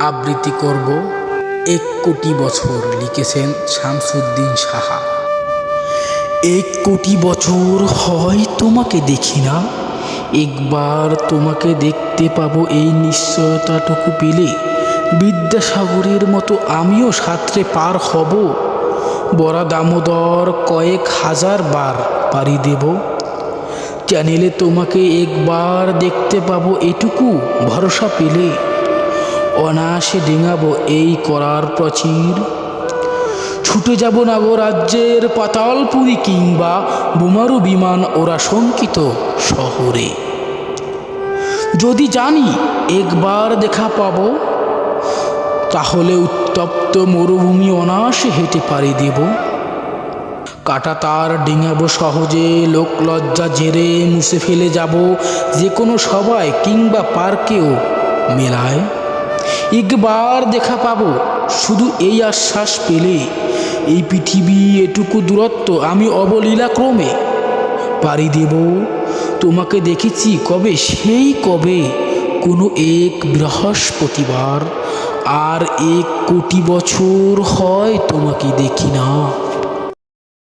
আবৃত্তি করব 1 কোটি বছর। লিখেছেন শামসুদ্দিন সাহা। 1 কোটি বছর হয় তোমাকে দেখি না, একবার তোমাকে দেখতে পাবো এই নিশ্চয়তাটুকু পেলে বিদ্যাসাগরের মতো আমিও সাঁতরে পার হব। বরা দামোদর কয়েক হাজার বার পাড়ি দেব। চ্যানেলে তোমাকে একবার দেখতে পাবো এটুকু ভরসা পেলে অনায়াসে ডিঙাবো এই করার প্রাচীর। ছুটে যাব নাগরাজ্যের পাতালপুরী কিংবা বোমারু বিমান ওরা শঙ্কিত শহরে। যদি জানি একবার দেখা পাবো, তাহলে উত্তপ্ত মরুভূমি অনায়াসে হেঁটে পাড়ি দেব। কাটা তার ডিঙাবো সহজে, লোক লজ্জা জেরে মুছে ফেলে যাব যে কোনো সভায় কিংবা পার্কেও মেলায়। একবার দেখা পাবো শুধু এই আশ্বাস পেলে এই পৃথিবী এটুকু দূরত্ব আমি অবলীলাক্রমে পাড়ি দেব। তোমাকে দেখেছি কবে, সেই কবে কোনো এক বৃহস্পতিবার, আর 1 কোটি বছর হয় তোমাকে দেখি না।